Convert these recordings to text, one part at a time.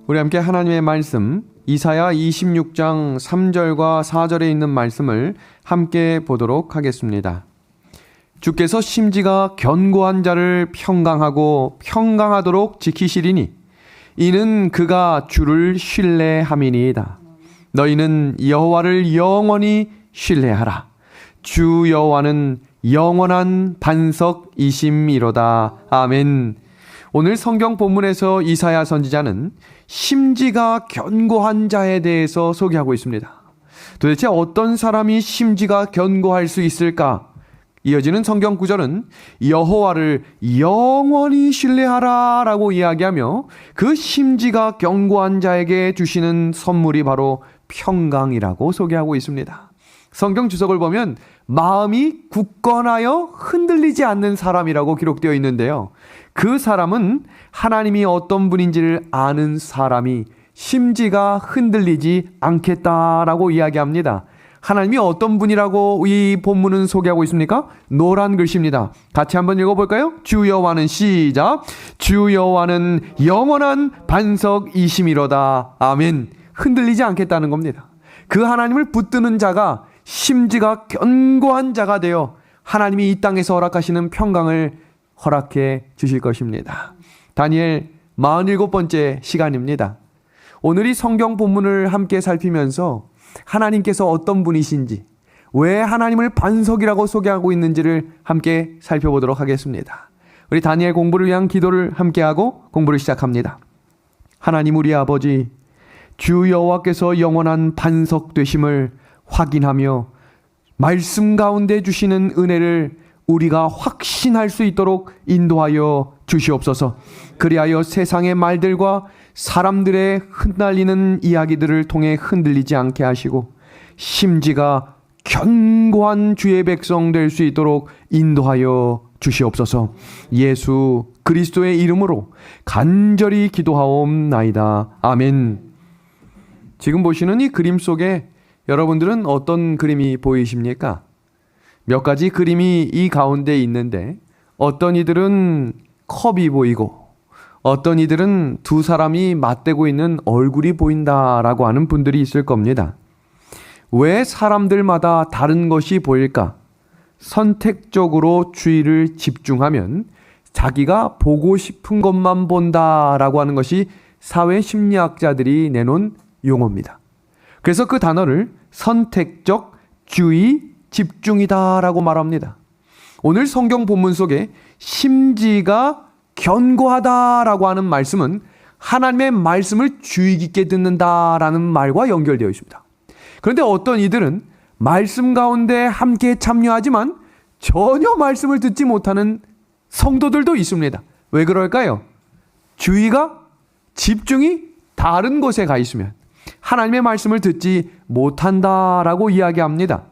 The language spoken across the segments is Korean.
우리 함께 하나님의 말씀 이사야 26장 3절과 4절에 있는 말씀을 함께 보도록 하겠습니다. 주께서 심지가 견고한 자를 평강하고 평강하도록 지키시리니 이는 그가 주를 신뢰함이니이다. 너희는 여호와를 영원히 신뢰하라. 주 여호와는 영원한 반석이심이로다. 아멘. 오늘 성경 본문에서 이사야 선지자는 심지가 견고한 자에 대해서 소개하고 있습니다. 도대체 어떤 사람이 심지가 견고할 수 있을까? 이어지는 성경 구절은 여호와를 영원히 신뢰하라 라고 이야기하며 그 심지가 견고한 자에게 주시는 선물이 바로 평강이라고 소개하고 있습니다. 성경 주석을 보면 마음이 굳건하여 흔들리지 않는 사람이라고 기록되어 있는데요. 그 사람은 하나님이 어떤 분인지를 아는 사람이 심지가 흔들리지 않겠다라고 이야기합니다. 하나님이 어떤 분이라고 이 본문은 소개하고 있습니까? 노란 글씨입니다. 같이 한번 읽어볼까요? 주 여호와는 시작. 주 여호와는 영원한 반석이심이로다. 아멘. 흔들리지 않겠다는 겁니다. 그 하나님을 붙드는 자가 심지가 견고한 자가 되어 하나님이 이 땅에서 허락하시는 평강을 허락해 주실 것입니다. 다니엘 47번째 시간입니다. 오늘 이 성경 본문을 함께 살피면서 하나님께서 어떤 분이신지, 왜 하나님을 반석이라고 소개하고 있는지를 함께 살펴보도록 하겠습니다. 우리 다니엘 공부를 위한 기도를 함께하고 공부를 시작합니다. 하나님 우리 아버지, 주 여호와께서 영원한 반석 되심을 확인하며 말씀 가운데 주시는 은혜를 우리가 확신할 수 있도록 인도하여 주시옵소서. 그리하여 세상의 말들과 사람들의 흩날리는 이야기들을 통해 흔들리지 않게 하시고 심지가 견고한 주의 백성 될 수 있도록 인도하여 주시옵소서. 예수 그리스도의 이름으로 간절히 기도하옵나이다. 아멘. 지금 보시는 이 그림 속에 여러분들은 어떤 그림이 보이십니까? 몇 가지 그림이 이 가운데 있는데 어떤 이들은 컵이 보이고 어떤 이들은 두 사람이 맞대고 있는 얼굴이 보인다라고 하는 분들이 있을 겁니다. 왜 사람들마다 다른 것이 보일까? 선택적으로 주의를 집중하면 자기가 보고 싶은 것만 본다라고 하는 것이 사회심리학자들이 내놓은 용어입니다. 그래서 그 단어를 선택적 주의 집중이다라고 말합니다. 오늘 성경 본문 속에 심지가 견고하다라고 하는 말씀은 하나님의 말씀을 주의 깊게 듣는다라는 말과 연결되어 있습니다. 그런데 어떤 이들은 말씀 가운데 함께 참여하지만 전혀 말씀을 듣지 못하는 성도들도 있습니다. 왜 그럴까요? 주의가 집중이 다른 곳에 가 있으면 하나님의 말씀을 듣지 못한다라고 이야기합니다.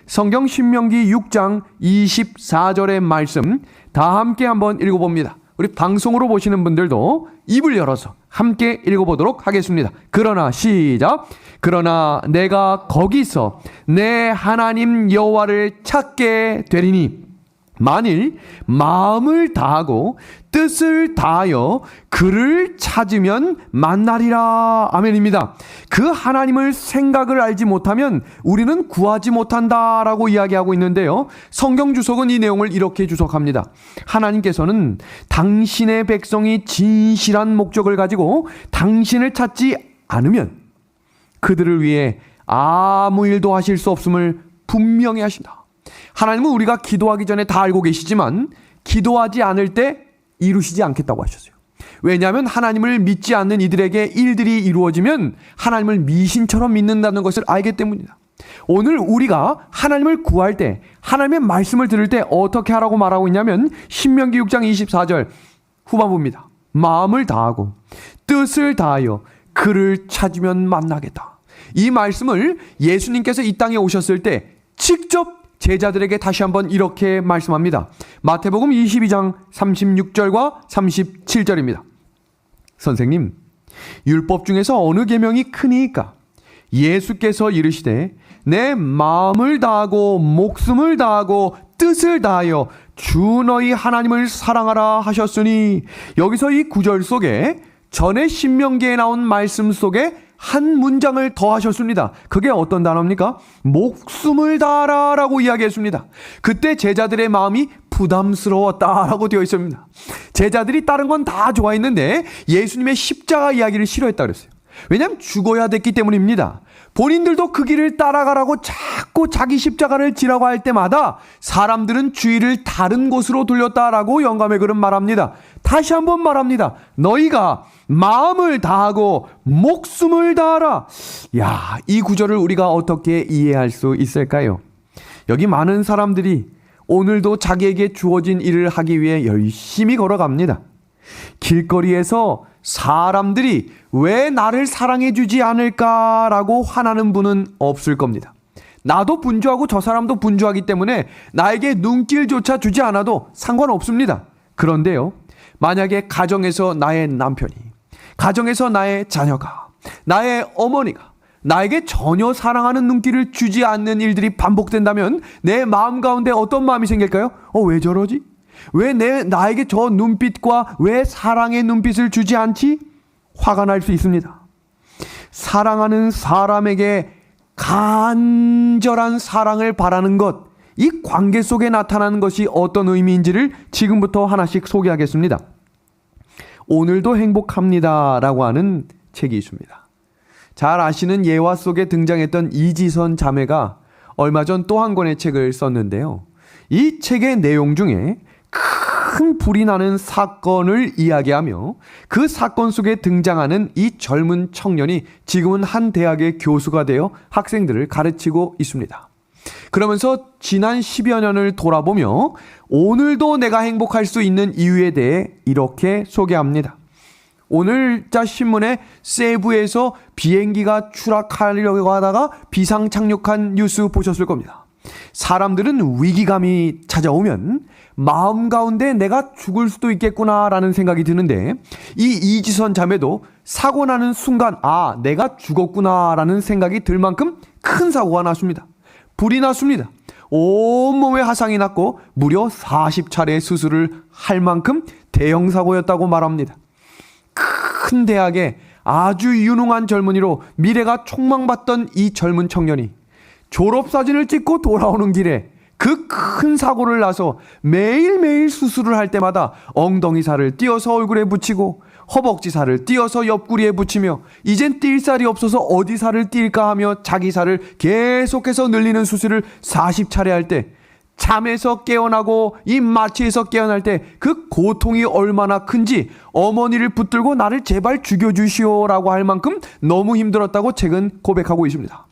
성경 신명기 6장 24절의 말씀 다 함께 한번 읽어봅니다. 우리 방송으로 보시는 분들도 입을 열어서 함께 읽어보도록 하겠습니다. 그러나 시작. 그러나 내가 거기서 내 하나님 여호와를 찾게 되리니 만일 마음을 다하고 뜻을 다하여 그를 찾으면 만나리라. 아멘입니다. 그 하나님을 생각을 알지 못하면 우리는 구하지 못한다라고 이야기하고 있는데요. 성경 주석은 이 내용을 이렇게 주석합니다. 하나님께서는 당신의 백성이 진실한 목적을 가지고 당신을 찾지 않으면 그들을 위해 아무 일도 하실 수 없음을 분명히 하신다. 하나님은 우리가 기도하기 전에 다 알고 계시지만 기도하지 않을 때 이루시지 않겠다고 하셨어요. 왜냐하면 하나님을 믿지 않는 이들에게 일들이 이루어지면 하나님을 미신처럼 믿는다는 것을 알기 때문이다. 오늘 우리가 하나님을 구할 때 하나님의 말씀을 들을 때 어떻게 하라고 말하고 있냐면 신명기 6장 24절 후반부입니다. 마음을 다하고 뜻을 다하여 그를 찾으면 만나겠다. 이 말씀을 예수님께서 이 땅에 오셨을 때 직접 제자들에게 다시 한번 이렇게 말씀합니다. 마태복음 22장 36절과 37절입니다. 선생님, 율법 중에서 어느 계명이 크니까? 예수께서 이르시되 내 마음을 다하고 목숨을 다하고 뜻을 다하여 주 너희 하나님을 사랑하라 하셨으니, 여기서 이 구절 속에 전에 신명기에 나온 말씀 속에 한 문장을 더 하셨습니다. 그게 어떤 단어입니까? 목숨을 다하라 라고 이야기했습니다. 그때 제자들의 마음이 부담스러웠다라고 되어 있습니다. 제자들이 다른 건 다 좋아했는데 예수님의 십자가 이야기를 싫어했다 그랬어요. 왜냐하면 죽어야 됐기 때문입니다. 본인들도 그 길을 따라가라고 자꾸 자기 십자가를 지라고 할 때마다 사람들은 주의를 다른 곳으로 돌렸다라고 영감의 글은 말합니다. 다시 한번 말합니다. 너희가 마음을 다하고 목숨을 다하라. 야, 이 구절을 우리가 어떻게 이해할 수 있을까요? 여기 많은 사람들이 오늘도 자기에게 주어진 일을 하기 위해 열심히 걸어갑니다. 길거리에서 사람들이 왜 나를 사랑해 주지 않을까라고 화나는 분은 없을 겁니다. 나도 분주하고 저 사람도 분주하기 때문에 나에게 눈길조차 주지 않아도 상관없습니다. 그런데요, 만약에 가정에서 나의 남편이, 가정에서 나의 자녀가, 나의 어머니가 나에게 전혀 사랑하는 눈길을 주지 않는 일들이 반복된다면 내 마음 가운데 어떤 마음이 생길까요? 왜 저러지? 왜 나에게 저 눈빛과 왜 사랑의 눈빛을 주지 않지? 화가 날 수 있습니다. 사랑하는 사람에게 간절한 사랑을 바라는 것, 이 관계 속에 나타나는 것이 어떤 의미인지를 지금부터 하나씩 소개하겠습니다. 오늘도 행복합니다 라고 하는 책이 있습니다. 잘 아시는 예화 속에 등장했던 이지선 자매가 얼마 전 또 한 권의 책을 썼는데요. 이 책의 내용 중에 큰 불이 나는 사건을 이야기하며 그 사건 속에 등장하는 이 젊은 청년이 지금은 한 대학의 교수가 되어 학생들을 가르치고 있습니다. 그러면서 지난 10여 년을 돌아보며 오늘도 내가 행복할 수 있는 이유에 대해 이렇게 소개합니다. 오늘자 신문에 세부에서 비행기가 추락하려고 하다가 비상 착륙한 뉴스 보셨을 겁니다. 사람들은 위기감이 찾아오면 마음 가운데 내가 죽을 수도 있겠구나라는 생각이 드는데, 이 이지선 자매도 사고 나는 순간 내가 죽었구나라는 생각이 들 만큼 큰 사고가 났습니다. 불이 났습니다. 온몸에 화상이 났고 무려 40차례 수술을 할 만큼 대형 사고였다고 말합니다. 큰 대학에 아주 유능한 젊은이로 미래가 촉망받던 이 젊은 청년이 졸업사진을 찍고 돌아오는 길에 그 큰 사고를 나서 매일매일 수술을 할 때마다 엉덩이 살을 띄어서 얼굴에 붙이고 허벅지 살을 띄어서 옆구리에 붙이며 이젠 띨 살이 없어서 어디 살을 띨까 하며 자기 살을 계속해서 늘리는 수술을 40차례 할 때, 잠에서 깨어나고 이 마취에서 깨어날 때 그 고통이 얼마나 큰지 어머니를 붙들고 나를 제발 죽여주시오라고 할 만큼 너무 힘들었다고 책은 고백하고 있습니다.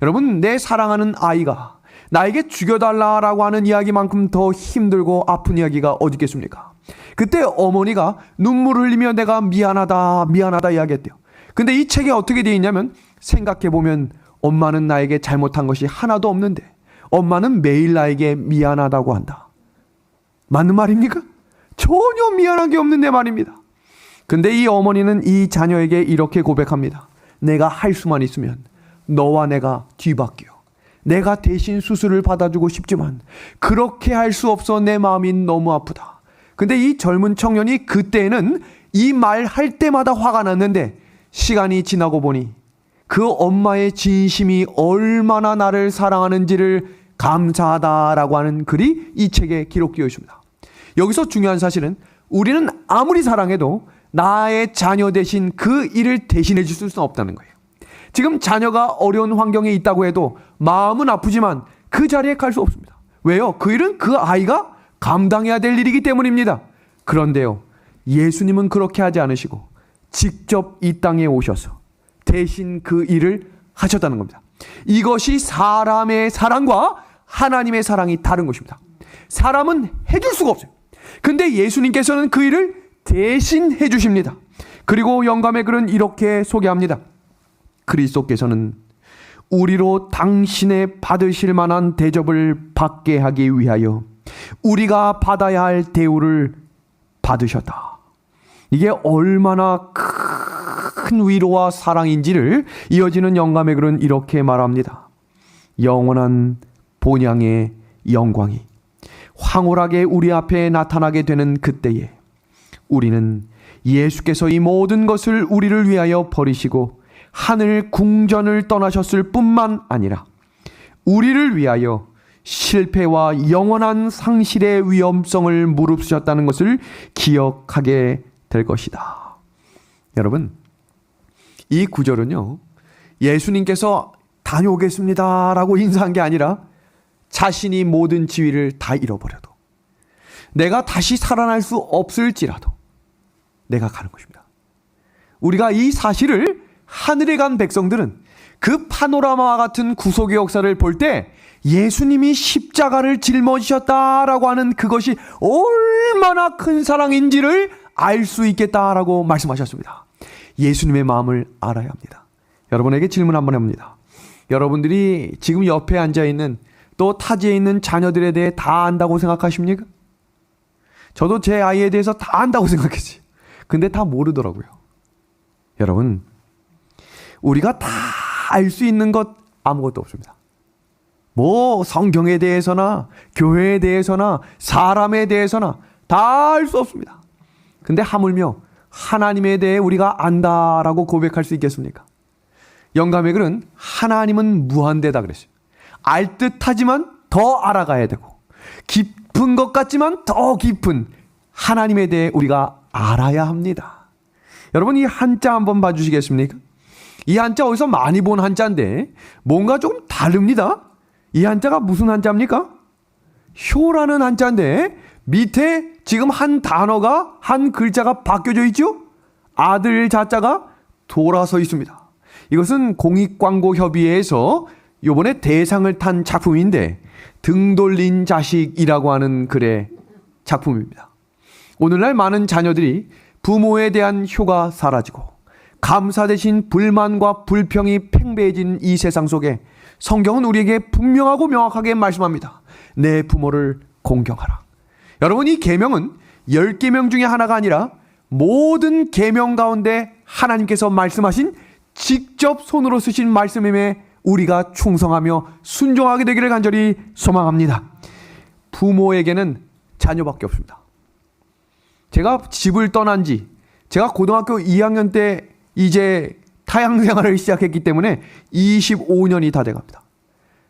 여러분, 내 사랑하는 아이가 나에게 죽여달라라고 하는 이야기만큼 더 힘들고 아픈 이야기가 어디 있겠습니까? 그때 어머니가 눈물 흘리며 내가 미안하다 이야기했대요. 근데 이 책에 어떻게 되어 있냐면, 생각해보면 엄마는 나에게 잘못한 것이 하나도 없는데 엄마는 매일 나에게 미안하다고 한다. 맞는 말입니까? 전혀 미안한 게 없는데 말입니다. 근데 이 어머니는 이 자녀에게 이렇게 고백합니다. 내가 할 수만 있으면 너와 내가 뒤바뀌어. 내가 대신 수술을 받아주고 싶지만 그렇게 할 수 없어. 내 마음이 너무 아프다. 근데 이 젊은 청년이 그때는 이 말 할 때마다 화가 났는데, 시간이 지나고 보니 그 엄마의 진심이 얼마나 나를 사랑하는지를 감사하다라고 하는 글이 이 책에 기록되어 있습니다. 여기서 중요한 사실은 우리는 아무리 사랑해도 나의 자녀 대신 그 일을 대신해 줄 수는 없다는 거예요. 지금 자녀가 어려운 환경에 있다고 해도 마음은 아프지만 그 자리에 갈 수 없습니다. 왜요? 그 일은 그 아이가 감당해야 될 일이기 때문입니다. 그런데요, 예수님은 그렇게 하지 않으시고 직접 이 땅에 오셔서 대신 그 일을 하셨다는 겁니다. 이것이 사람의 사랑과 하나님의 사랑이 다른 것입니다. 사람은 해줄 수가 없어요. 근데 예수님께서는 그 일을 대신 해주십니다. 그리고 영감의 글은 이렇게 소개합니다. 그리스도께서는 우리로 당신의 받으실 만한 대접을 받게 하기 위하여 우리가 받아야 할 대우를 받으셨다. 이게 얼마나 큰 위로와 사랑인지를 이어지는 영감의 글은 이렇게 말합니다. 영원한 본향의 영광이 황홀하게 우리 앞에 나타나게 되는 그때에 우리는 예수께서 이 모든 것을 우리를 위하여 버리시고 하늘 궁전을 떠나셨을 뿐만 아니라 우리를 위하여 실패와 영원한 상실의 위험성을 무릅쓰셨다는 것을 기억하게 될 것이다. 여러분, 이 구절은요, 예수님께서 다녀오겠습니다 라고 인사한 게 아니라 자신이 모든 지위를 다 잃어버려도 내가 다시 살아날 수 없을지라도 내가 가는 것입니다. 우리가 이 사실을 하늘에 간 백성들은 그 파노라마와 같은 구속의 역사를 볼 때 예수님이 십자가를 짊어지셨다라고 하는 그것이 얼마나 큰 사랑인지를 알 수 있겠다라고 말씀하셨습니다. 예수님의 마음을 알아야 합니다. 여러분에게 질문 한번 해봅니다. 여러분들이 지금 옆에 앉아있는 또 타지에 있는 자녀들에 대해 다 안다고 생각하십니까? 저도 제 아이에 대해서 다 안다고 생각했어요. 근데 다 모르더라고요. 여러분, 우리가 다 알 수 있는 것 아무것도 없습니다. 뭐 성경에 대해서나 교회에 대해서나 사람에 대해서나 다 알 수 없습니다. 근데 하물며 하나님에 대해 우리가 안다라고 고백할 수 있겠습니까? 영감의 글은 하나님은 무한대다 그랬어요. 알 듯하지만 더 알아가야 되고 깊은 것 같지만 더 깊은 하나님에 대해 우리가 알아야 합니다. 여러분, 이 한자 한번 봐주시겠습니까? 이 한자 어디서 많이 본 한자인데 뭔가 좀 다릅니다. 이 한자가 무슨 한자입니까? 효라는 한자인데 밑에 지금 한 단어가, 한 글자가 바뀌어져 있죠? 아들 자자가 돌아서 있습니다. 이것은 공익광고협의회에서 이번에 대상을 탄 작품인데 등 돌린 자식이라고 하는 글의 작품입니다. 오늘날 많은 자녀들이 부모에 대한 효가 사라지고 감사 대신 불만과 불평이 팽배해진 이 세상 속에 성경은 우리에게 분명하고 명확하게 말씀합니다. 내 부모를 공경하라. 여러분, 이 계명은 10계명 중에 하나가 아니라 모든 계명 가운데 하나님께서 말씀하신 직접 손으로 쓰신 말씀임에 우리가 충성하며 순종하게 되기를 간절히 소망합니다. 부모에게는 자녀밖에 없습니다. 제가 집을 떠난 지 제가 고등학교 2학년 때 이제 타향 생활을 시작했기 때문에 25년이 다 돼갑니다.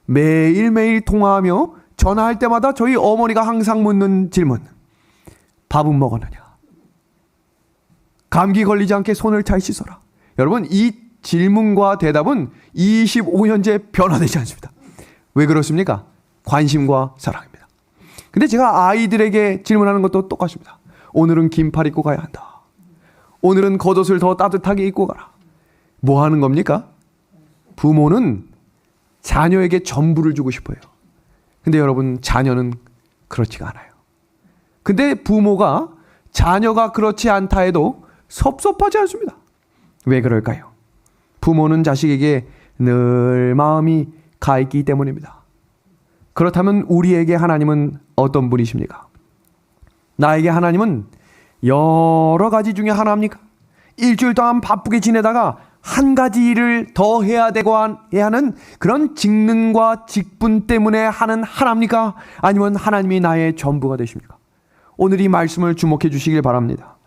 매일매일 통화하며 전화할 때마다 저희 어머니가 항상 묻는 질문, 밥은 먹었느냐? 감기 걸리지 않게 손을 잘 씻어라. 여러분, 이 질문과 대답은 25년째 변화되지 않습니다. 왜 그렇습니까? 관심과 사랑입니다. 근데 제가 아이들에게 질문하는 것도 똑같습니다. 오늘은 긴팔 입고 가야 한다. 오늘은 겉옷을 더 따뜻하게 입고 가라. 뭐 하는 겁니까? 부모는 자녀에게 전부를 주고 싶어요. 근데 여러분, 자녀는 그렇지가 않아요. 근데 부모가 자녀가 그렇지 않다 해도 섭섭하지 않습니다. 왜 그럴까요? 부모는 자식에게 늘 마음이 가 있기 때문입니다. 그렇다면 우리에게 하나님은 어떤 분이십니까? 나에게 하나님은 여러 가지 중에 하나입니까? 일주일 동안 바쁘게 지내다가 한 가지 일을 더 해야 하는 그런 직능과 직분 때문에 하는 하나입니까? 아니면 하나님이 나의 전부가 되십니까? 오늘 이 말씀을 주목해 주시길 바랍니다.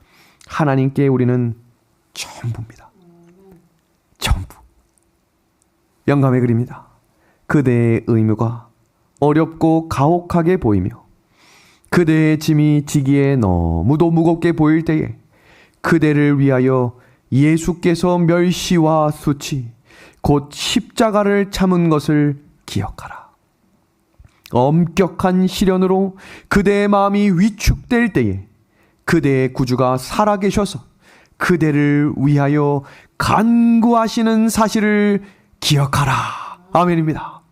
하나님께 우리는 전부입니다. 전부. 영감의 글입니다. 그대의 의무가 어렵고 가혹하게 보이며 그대의 짐이 지기에 너무도 무겁게 보일 때에 그대를 위하여 예수께서 멸시와 수치 곧 십자가를 참은 것을 기억하라. 엄격한 시련으로 그대의 마음이 위축될 때에 그대의 구주가 살아계셔서 그대를 위하여 간구하시는 사실을 기억하라. 아멘입니다.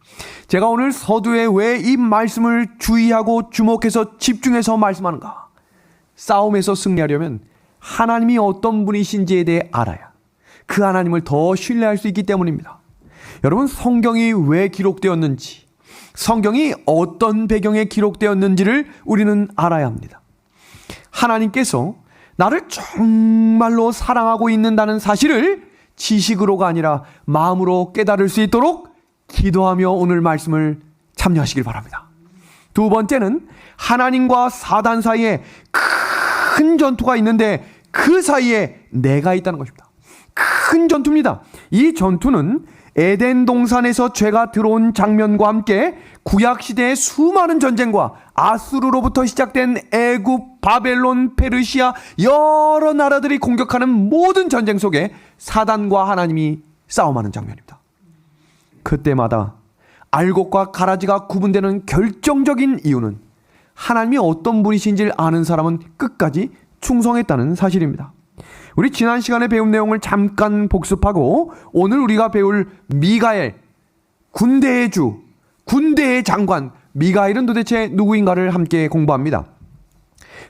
제가 오늘 서두에 왜 이 말씀을 주의하고 주목해서 집중해서 말씀하는가? 싸움에서 승리하려면 하나님이 어떤 분이신지에 대해 알아야 그 하나님을 더 신뢰할 수 있기 때문입니다. 여러분, 성경이 왜 기록되었는지, 성경이 어떤 배경에 기록되었는지를 우리는 알아야 합니다. 하나님께서 나를 정말로 사랑하고 있는다는 사실을 지식으로가 아니라 마음으로 깨달을 수 있도록 기도하며 오늘 말씀을 참여하시길 바랍니다. 두 번째는 하나님과 사단 사이에 큰 전투가 있는데 그 사이에 내가 있다는 것입니다. 큰 전투입니다. 이 전투는 에덴 동산에서 죄가 들어온 장면과 함께 구약시대의 수많은 전쟁과 아수르로부터 시작된 애굽, 바벨론, 페르시아 여러 나라들이 공격하는 모든 전쟁 속에 사단과 하나님이 싸움하는 장면입니다. 그때마다 알곡과 가라지가 구분되는 결정적인 이유는 하나님이 어떤 분이신지를 아는 사람은 끝까지 충성했다는 사실입니다. 우리 지난 시간에 배운 내용을 잠깐 복습하고 오늘 우리가 배울 미가엘, 군대의 주, 군대의 장관 미가엘은 도대체 누구인가를 함께 공부합니다.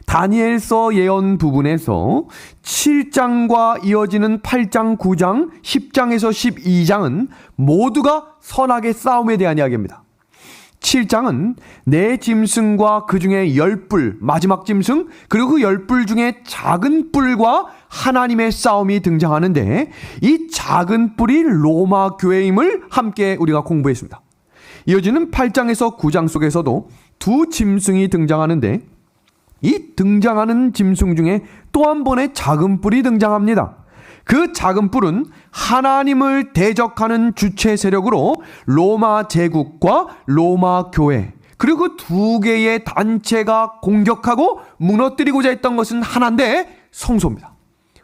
다니엘서 예언 부분에서 7장과 이어지는 8장, 9장, 10장에서 12장은 모두가 선악의 싸움에 대한 이야기입니다. 7장은 내 짐승과 그 중에 10뿔, 마지막 짐승, 그리고 그 10뿔 중에 작은 뿔과 하나님의 싸움이 등장하는데 이 작은 뿔이 로마 교회임을 함께 우리가 공부했습니다. 이어지는 8장에서 9장 속에서도 두 짐승이 등장하는데 이 등장하는 짐승 중에 또 한 번의 작은 뿔이 등장합니다. 그 작은 뿔은 하나님을 대적하는 주체 세력으로 로마 제국과 로마 교회 그리고 두 개의 단체가 공격하고 무너뜨리고자 했던 것은 하나인데 성소입니다.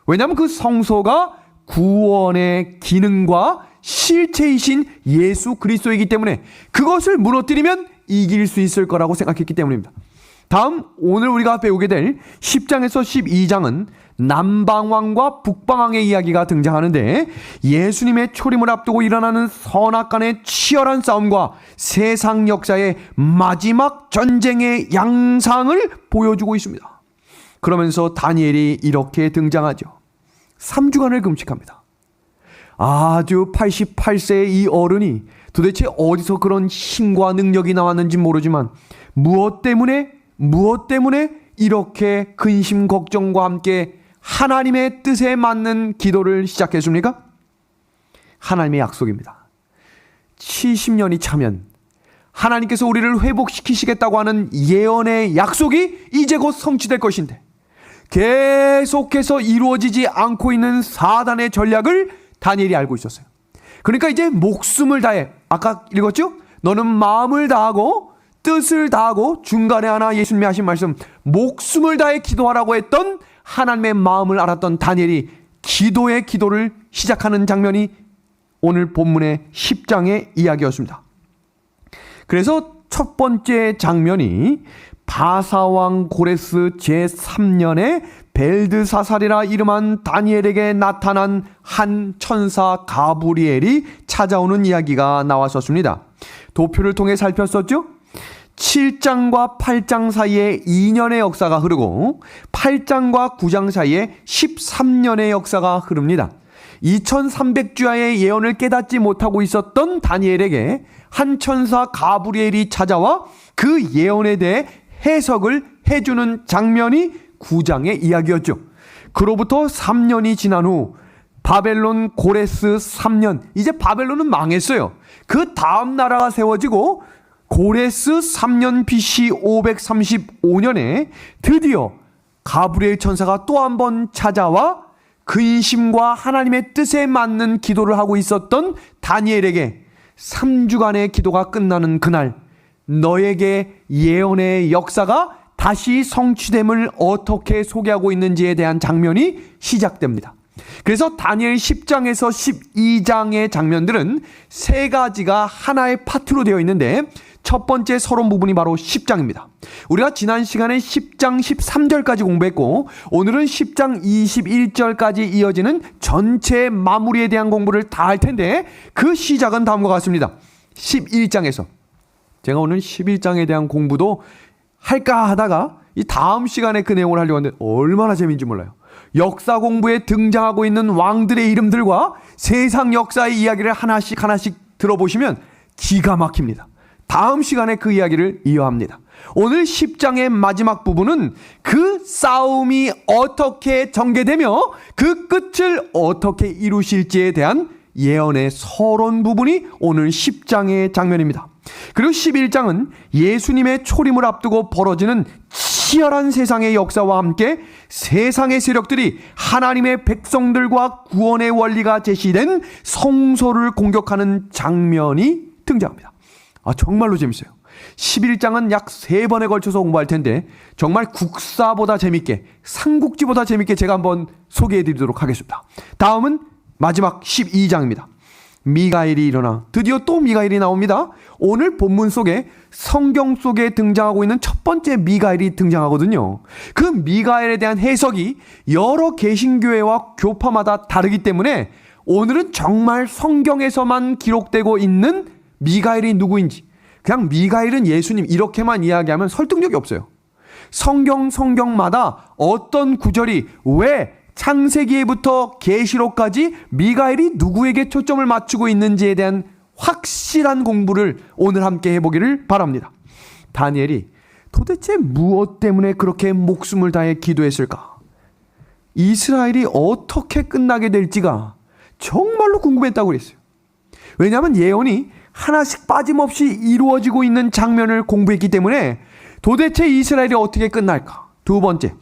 왜냐하면 그 성소가 구원의 기능과 실체이신 예수 그리스도이기 때문에 그것을 무너뜨리면 이길 수 있을 거라고 생각했기 때문입니다. 다음 오늘 우리가 배우게 될 10장에서 12장은 남방왕과 북방왕의 이야기가 등장하는데 예수님의 초림을 앞두고 일어나는 선악간의 치열한 싸움과 세상 역사의 마지막 전쟁의 양상을 보여주고 있습니다. 그러면서 다니엘이 이렇게 등장하죠. 3주간을 금식합니다. 아주 88세의 이 어른이 도대체 어디서 그런 힘과 능력이 나왔는지 모르지만 무엇 때문에 이렇게 근심 걱정과 함께 하나님의 뜻에 맞는 기도를 시작했습니까? 하나님의 약속입니다. 70년이 차면 하나님께서 우리를 회복시키시겠다고 하는 예언의 약속이 이제 곧 성취될 것인데 계속해서 이루어지지 않고 있는 사단의 전략을 다니엘이 알고 있었어요. 그러니까 이제 목숨을 다해, 아까 읽었죠? 너는 마음을 다하고 뜻을 다하고, 중간에 하나 예수님이 하신 말씀, 목숨을 다해 기도하라고 했던 하나님의 마음을 알았던 다니엘이 기도의 기도를 시작하는 장면이 오늘 본문의 10장의 이야기였습니다. 그래서 첫 번째 장면이 바사왕 고레스 제3년에 벨드사살이라 이름한 다니엘에게 나타난 한 천사 가브리엘이 찾아오는 이야기가 나왔었습니다. 도표를 통해 살폈었죠? 7장과 8장 사이에 2년의 역사가 흐르고 8장과 9장 사이에 13년의 역사가 흐릅니다. 2300주야의 예언을 깨닫지 못하고 있었던 다니엘에게 한 천사 가브리엘이 찾아와 그 예언에 대해 해석을 해주는 장면이 9장의 이야기였죠. 그로부터 3년이 지난 후 바벨론 고레스 3년, 이제 바벨론은 망했어요. 그 다음 나라가 세워지고 고레스 3년 BC 535년에 드디어 가브리엘 천사가 또 한 번 찾아와 근심과 하나님의 뜻에 맞는 기도를 하고 있었던 다니엘에게 3주간의 기도가 끝나는 그날, 너에게 예언의 역사가 다시 성취됨을 어떻게 소개하고 있는지에 대한 장면이 시작됩니다. 그래서 다니엘 10장에서 12장의 장면들은 세 가지가 하나의 파트로 되어 있는데 첫 번째 서론 부분이 바로 10장입니다. 우리가 지난 시간에 10장 13절까지 공부했고 오늘은 10장 21절까지 이어지는 전체 마무리에 대한 공부를 다 할 텐데 그 시작은 다음과 같습니다. 11장에서 제가 오늘 11장에 대한 공부도 할까 하다가 이 다음 시간에 그 내용을 하려고 하는데 얼마나 재미인지 몰라요. 역사 공부에 등장하고 있는 왕들의 이름들과 세상 역사의 이야기를 하나씩 들어보시면 기가 막힙니다. 다음 시간에 그 이야기를 이어합니다. 오늘 10장의 마지막 부분은 그 싸움이 어떻게 전개되며 그 끝을 어떻게 이루실지에 대한 예언의 서론 부분이 오늘 10장의 장면입니다. 그리고 11장은 예수님의 초림을 앞두고 벌어지는 치열한 세상의 역사와 함께 세상의 세력들이 하나님의 백성들과 구원의 원리가 제시된 성소를 공격하는 장면이 등장합니다. 정말로 재밌어요. 11장은 약 3번에 걸쳐서 공부할 텐데 정말 국사보다 재밌게, 삼국지보다 재밌게 제가 한번 소개해 드리도록 하겠습니다. 다음은 마지막 12장입니다. 미가엘이 일어나, 드디어 또 미가엘이 나옵니다. 오늘 본문 속에 성경 속에 등장하고 있는 첫 번째 미가엘이 등장하거든요. 그 미가엘에 대한 해석이 여러 개신교회와 교파마다 다르기 때문에 오늘은 정말 성경에서만 기록되고 있는 미가엘이 누구인지, 그냥 미가엘은 예수님 이렇게만 이야기하면 설득력이 없어요. 성경마다 어떤 구절이 왜 창세기에부터 계시록까지 미가엘이 누구에게 초점을 맞추고 있는지에 대한 확실한 공부를 오늘 함께 해보기를 바랍니다. 다니엘이 도대체 무엇 때문에 그렇게 목숨을 다해 기도했을까? 이스라엘이 어떻게 끝나게 될지가 정말로 궁금했다고 그랬어요. 왜냐하면 예언이 하나씩 빠짐없이 이루어지고 있는 장면을 공부했기 때문에 도대체 이스라엘이 어떻게 끝날까? 두 번째,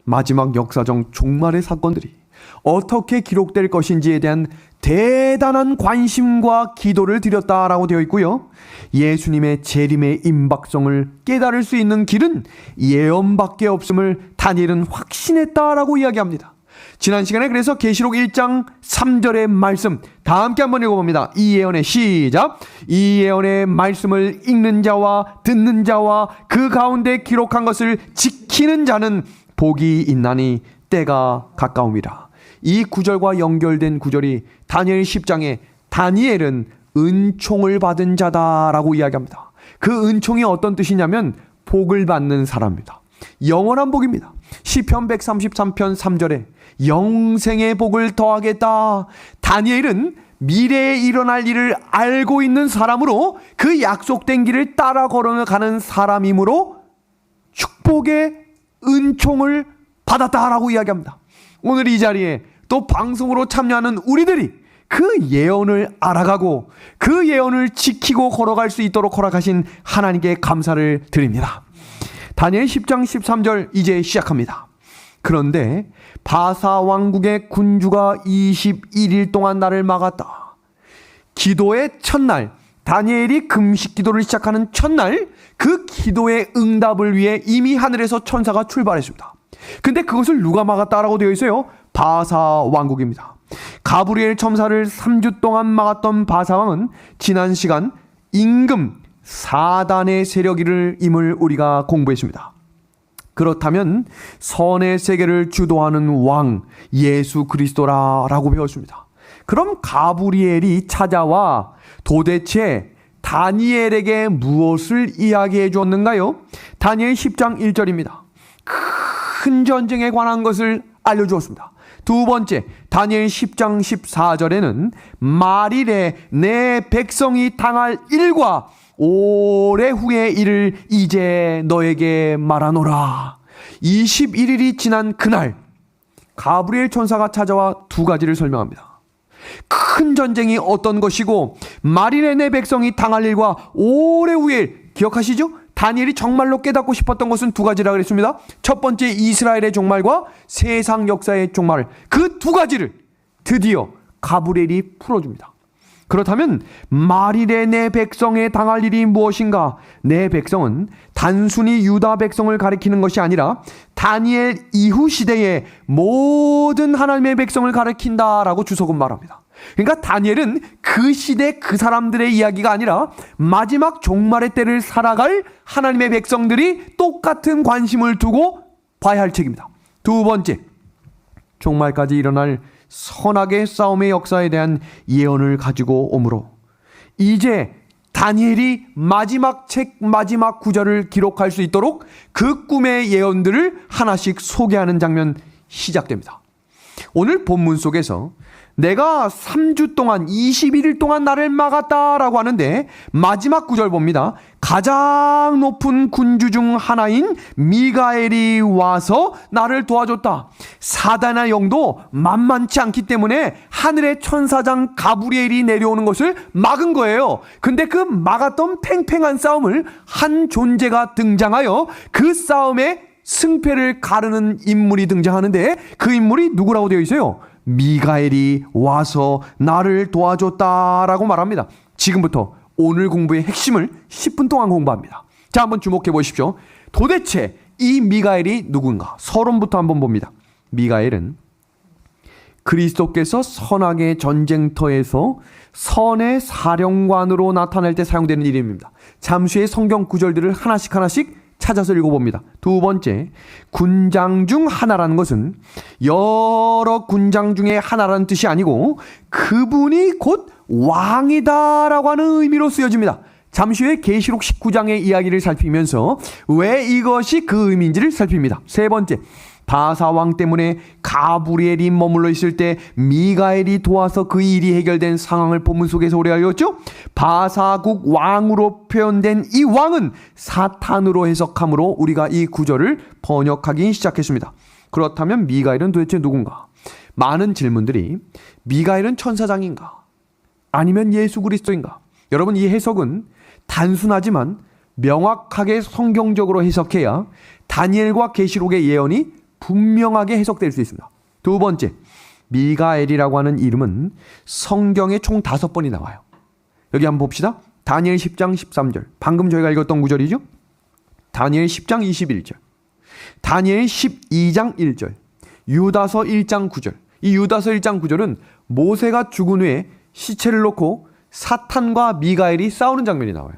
마지막 역사적 종말의 사건들이 어떻게 기록될 것인지에 대한 대단한 관심과 기도를 드렸다라고 되어 있고요. 예수님의 재림의 임박성을 깨달을 수 있는 길은 예언밖에 없음을 다니엘은 확신했다라고 이야기합니다. 지난 시간에 그래서 계시록 1장 3절의 말씀 다 함께 한번 읽어봅니다. 이 예언의 시작. 이 예언의 말씀을 읽는 자와 듣는 자와 그 가운데 기록한 것을 지키는 자는 복이 있나니 때가 가까움이라. 이 구절과 연결된 구절이 다니엘 10장에 다니엘은 은총을 받은 자다라고 이야기합니다. 그 은총이 어떤 뜻이냐면 복을 받는 사람입니다. 영원한 복입니다. 시편 133편 3절에 영생의 복을 더하겠다. 다니엘은 미래에 일어날 일을 알고 있는 사람으로 그 약속된 길을 따라 걸어가는 사람이므로 축복의 은총을 받았다라고 이야기합니다. 오늘 이 자리에 또 방송으로 참여하는 우리들이 그 예언을 알아가고 그 예언을 지키고 걸어갈 수 있도록 허락하신 하나님께 감사를 드립니다. 다니엘 10장 13절 이제 시작합니다. 그런데 바사 왕국의 군주가 21일 동안 나를 막았다. 기도의 첫날, 다니엘이 금식 기도를 시작하는 첫날, 그 기도의 응답을 위해 이미 하늘에서 천사가 출발했습니다. 근데 그것을 누가 막았다라고 되어 있어요? 바사 왕국입니다. 가브리엘 천사를 3주 동안 막았던 바사 왕은 지난 시간 임금 사단의 세력임을 우리가 공부했습니다. 그렇다면 선의 세계를 주도하는 왕 예수 그리스도라고 배웠습니다. 그럼 가브리엘이 찾아와 도대체 다니엘에게 무엇을 이야기해 주었는가요? 다니엘 10장 1절입니다. 큰 전쟁에 관한 것을 알려주었습니다. 두 번째, 다니엘 10장 14절에는 말일에 내 백성이 당할 일과 오래 후의 일을 이제 너에게 말하노라. 21일이 지난 그날 가브리엘 천사가 찾아와 두 가지를 설명합니다. 큰 전쟁이 어떤 것이고 말일에 내 백성이 당할 일과 오래 후의 일, 기억하시죠? 다니엘이 정말로 깨닫고 싶었던 것은 두 가지라 그랬습니다. 첫 번째, 이스라엘의 종말과 세상 역사의 종말, 그 두 가지를 드디어 가브리엘이 풀어줍니다. 그렇다면 말일에 내 백성에 당할 일이 무엇인가? 내 백성은 단순히 유다 백성을 가리키는 것이 아니라 다니엘 이후 시대의 모든 하나님의 백성을 가리킨다라고 주석은 말합니다. 그러니까 다니엘은 그 시대 그 사람들의 이야기가 아니라 마지막 종말의 때를 살아갈 하나님의 백성들이 똑같은 관심을 두고 봐야 할 책입니다. 두 번째, 종말까지 일어날 선악의 싸움의 역사에 대한 예언을 가지고 오므로 이제 다니엘이 마지막 책 마지막 구절을 기록할 수 있도록 그 꿈의 예언들을 하나씩 소개하는 장면 시작됩니다. 오늘 본문 속에서 내가 3주 동안 21일 동안 나를 막았다라고 하는데 마지막 구절 봅니다. 가장 높은 군주 중 하나인 미가엘이 와서 나를 도와줬다. 사단의 영도 만만치 않기 때문에 하늘의 천사장 가브리엘이 내려오는 것을 막은 거예요. 근데 그 막았던 팽팽한 싸움을 한 존재가 등장하여 그 싸움에 승패를 가르는 인물이 등장하는데 그 인물이 누구라고 되어 있어요? 미가엘이 와서 나를 도와줬다라고 말합니다. 지금부터 오늘 공부의 핵심을 10분 동안 공부합니다. 자, 한번 주목해 보십시오. 도대체 이 미가엘이 누군가? 서론부터 한번 봅니다. 미가엘은 그리스도께서 선악의 전쟁터에서 선의 사령관으로 나타날 때 사용되는 이름입니다. 잠시 후에 성경 구절들을 하나씩 찾아서 읽어봅니다. 두 번째, 군장 중 하나라는 것은 여러 군장 중에 하나라는 뜻이 아니고 그분이 곧 왕이다라고 하는 의미로 쓰여집니다. 잠시 후에 계시록 19장의 이야기를 살피면서 왜 이것이 그 의미인지를 살핍니다. 세 번째, 바사 왕 때문에 가브리엘이 머물러 있을 때 미가엘이 도와서 그 일이 해결된 상황을 본문 속에서 오래 알렸죠. 바사국 왕으로 표현된 이 왕은 사탄으로 해석함으로 우리가 이 구절을 번역하기 시작했습니다. 그렇다면 미가엘은 도대체 누군가? 많은 질문들이 미가엘은 천사장인가? 아니면 예수 그리스도인가? 여러분, 이 해석은 단순하지만 명확하게 성경적으로 해석해야 다니엘과 계시록의 예언이 분명하게 해석될 수 있습니다. 두 번째, 미가엘이라고 하는 이름은 성경에 총 5번이 나와요. 여기 한번 봅시다. 다니엘 10장 13절. 방금 저희가 읽었던 구절이죠. 다니엘 10장 21절. 다니엘 12장 1절. 유다서 1장 9절. 이 유다서 1장 9절은 모세가 죽은 후에 시체를 놓고 사탄과 미가엘이 싸우는 장면이 나와요.